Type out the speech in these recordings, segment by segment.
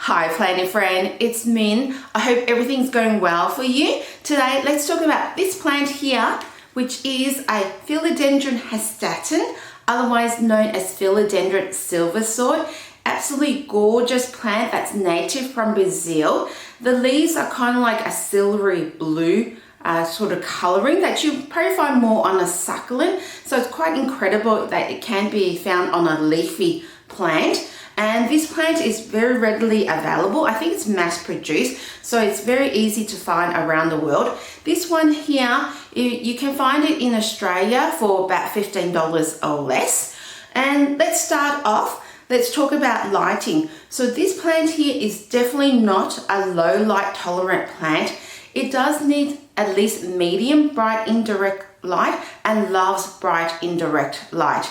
Hi planting friend, it's Min. I hope everything's going well for you. Today let's talk about this plant here, which is a Philodendron Hastatum, otherwise known as Philodendron Silver Sword. Absolutely gorgeous plant that's native from Brazil. The leaves are kind of like a silvery blue sort of coloring that you probably find more on a succulent. So it's quite incredible that it can be found on a leafy plant. And this plant is very readily available. I think it's mass produced, so it's very easy to find around the world. This one here, you can find it in Australia for about $15 or less. And let's start off. Let's talk about lighting. So this plant here is definitely not a low light tolerant plant. It does need at least medium bright indirect light and loves bright indirect light.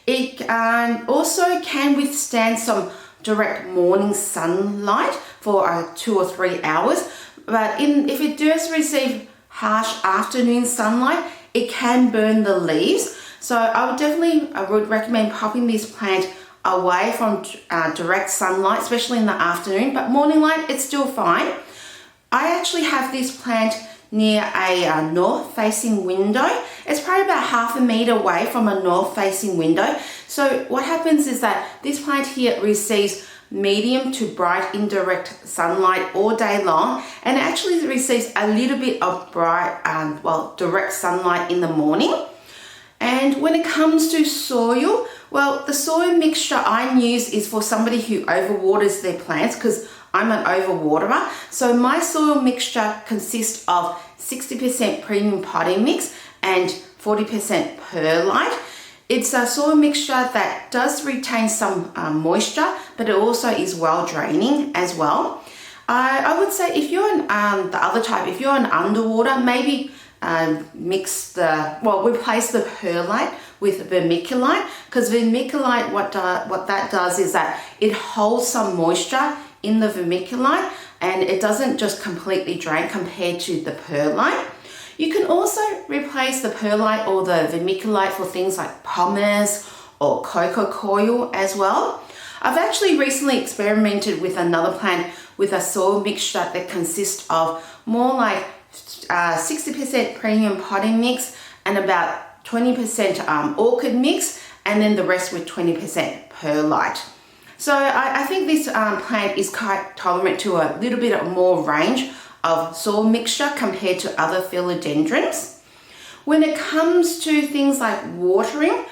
It also can withstand some direct morning sunlight for 2 or 3 hours, but if it does receive harsh afternoon sunlight, it can burn the leaves. So I would recommend popping this plant away from direct sunlight, especially in the afternoon, but morning light, it's still fine. I actually have this plant near a north-facing window. It's probably about half a meter away from a north-facing window. So what happens is that this plant here receives medium to bright indirect sunlight all day long, and it actually receives a little bit of bright, direct sunlight in the morning. And when it comes to soil, well, the soil mixture I use is for somebody who overwaters their plants, because I'm an overwaterer. So my soil mixture consists of 60% premium potting mix and 40% perlite. It's a soil mixture that does retain some moisture, but it also is well draining as well. I would say if you're the other type, if you're an underwater, maybe replace the perlite with vermiculite, because vermiculite, what that does is that it holds some moisture in the vermiculite and it doesn't just completely drain compared to the perlite. You can also replace the perlite or the vermiculite for things like pumice or cocoa coir as well. I've actually recently experimented with another plant with a soil mixture that consists of more like 60% premium potting mix and about 20% orchid mix, and then the rest with 20% perlite. So I think this plant is quite tolerant to a little bit more range of soil mixture compared to other philodendrons. When it comes to things like watering,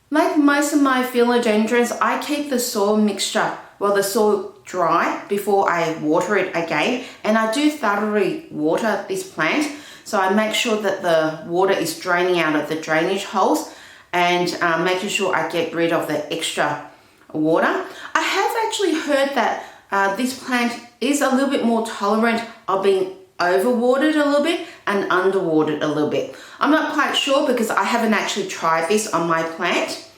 like most of my philodendrons, I keep the soil mixture, the soil dry before I water it again, and I do thoroughly water this plant. So I make sure that the water is draining out of the drainage holes and making sure I get rid of the extra water. I have actually heard that this plant is a little bit more tolerant of being overwatered a little bit and underwatered a little bit. I'm not quite sure because I haven't actually tried this on my plant.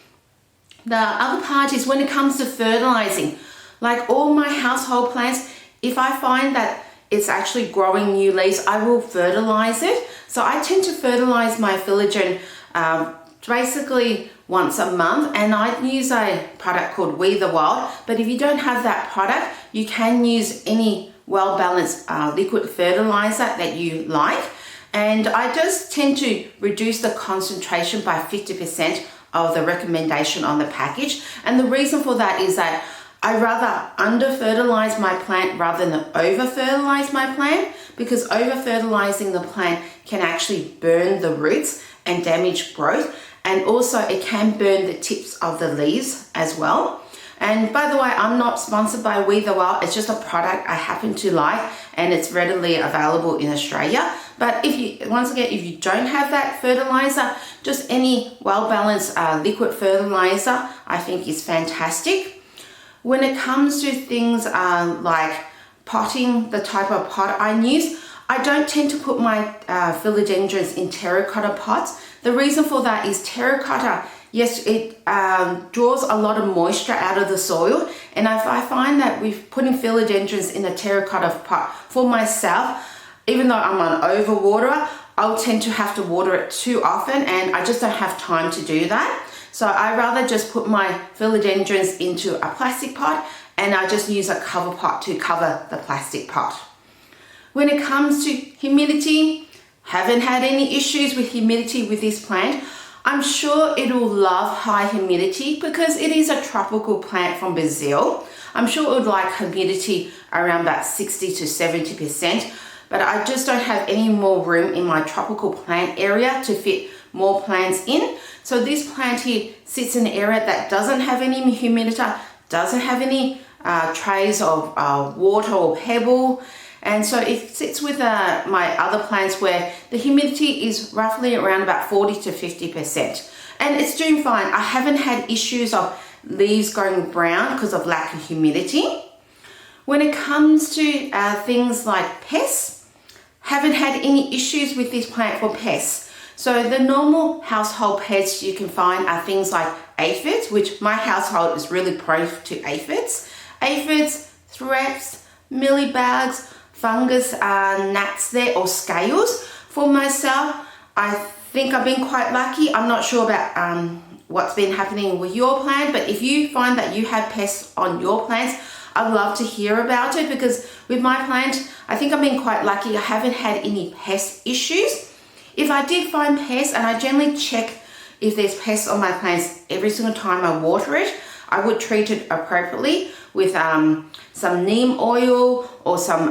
The other part is when it comes to fertilizing. Like all my household plants, if I find that it's actually growing new leaves, I will fertilize it. So I tend to fertilize my philodendron basically once a month, and I use a product called We the Wild. But if you don't have that product, you can use any well-balanced liquid fertilizer that you like. And I just tend to reduce the concentration by 50% of the recommendation on the package. And the reason for that is that I rather under-fertilize my plant rather than over-fertilize my plant, because over-fertilizing the plant can actually burn the roots and damage growth. And also it can burn the tips of the leaves as well. And by the way, I'm not sponsored by We the Wild. It's just a product I happen to like, and it's readily available in Australia. But if you don't have that fertilizer, just any well-balanced liquid fertilizer I think is fantastic. When it comes to things like potting, the type of pot I use, I don't tend to put my philodendrons in terracotta pots. The reason for that is terracotta, yes, it draws a lot of moisture out of the soil. And if I find that with putting philodendrons in a terracotta pot for myself, even though I'm an overwaterer, I'll tend to have to water it too often, and I just don't have time to do that. So I rather just put my philodendrons into a plastic pot and I just use a cover pot to cover the plastic pot. When it comes to humidity, haven't had any issues with humidity with this plant. I'm sure it will love high humidity because it is a tropical plant from Brazil. I'm sure it would like humidity around about 60 to 70%, but I just don't have any more room in my tropical plant area to fit more plants in. So this plant here sits in an area that doesn't have any humiditor, doesn't have any trays of water or pebble. And so it sits with my other plants where the humidity is roughly around about 40 to 50%. And it's doing fine. I haven't had issues of leaves going brown because of lack of humidity. When it comes to things like pests, haven't had any issues with this plant for pests. So the normal household pests you can find are things like aphids, which my household is really prone to aphids. Aphids, thrips, mealybugs, fungus, gnats there, or scales. For myself, I think I've been quite lucky. I'm not sure about what's been happening with your plant, but if you find that you have pests on your plants, I'd love to hear about it, because with my plant, I think I've been quite lucky. I haven't had any pest issues. If I did find pests, and I generally check if there's pests on my plants every single time I water it, I would treat it appropriately with some neem oil, or some,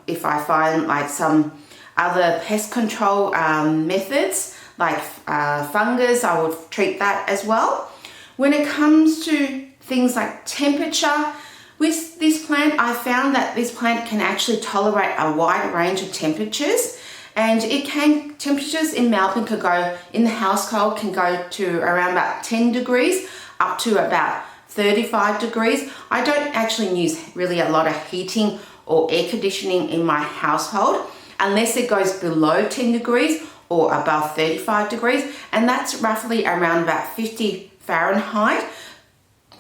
if I find like some other pest control methods, like fungus, I would treat that as well. When it comes to things like temperature, with this plant, I found that this plant can actually tolerate a wide range of temperatures, and temperatures in Melbourne can go, in the household, can go to around about 10 degrees up to about 35 degrees. I don't actually use really a lot of heating or air conditioning in my household unless it goes below 10 degrees or above 35 degrees, and that's roughly around about 50 Fahrenheit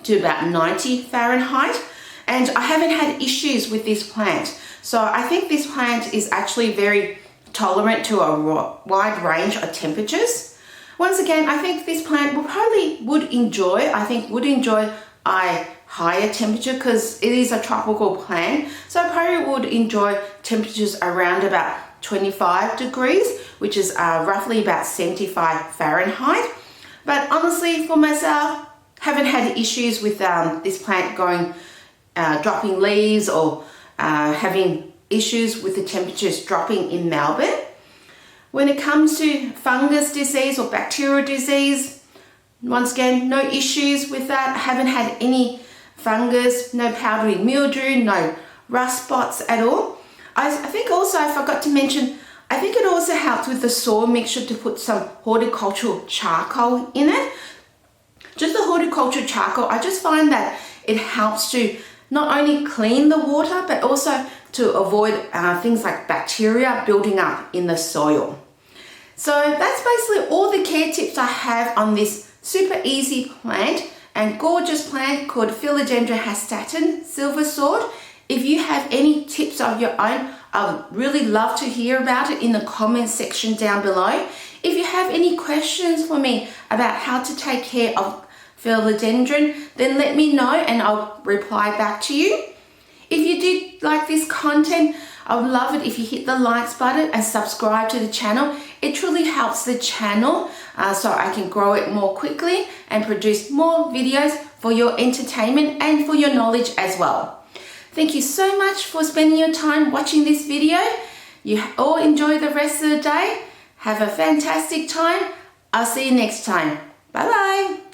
to about 90 Fahrenheit. And I haven't had issues with this plant. So I think this plant is actually very tolerant to a wide range of temperatures. Once again, I think this plant would enjoy a higher temperature because it is a tropical plant. So I probably would enjoy temperatures around about 25 degrees, which is roughly about 75 Fahrenheit. But honestly, for myself, haven't had issues with this plant dropping leaves or having issues with the temperatures dropping in Melbourne. When it comes to fungus disease or bacterial disease, once again, no issues with that. I haven't had any fungus, no powdery mildew, no rust spots at all. I think also, I forgot to mention, I think it also helps with the soil mixture to put some horticultural charcoal in it. Just the horticultural charcoal, I just find that it helps to not only clean the water, but also to avoid things like bacteria building up in the soil. So that's basically all the care tips I have on this super easy plant and gorgeous plant called Philodendron Hastatum Silver Sword. If you have any tips of your own, I would really love to hear about it in the comment section down below. If you have any questions for me about how to take care of philodendron, then let me know and I'll reply back to you. If you did like this content, I would love it if you hit the likes button and subscribe to the channel. It truly helps the channel so I can grow it more quickly and produce more videos for your entertainment and for your knowledge as well. Thank you so much for spending your time watching this video. You all enjoy the rest of the day. Have a fantastic time. I'll see you next time. Bye bye.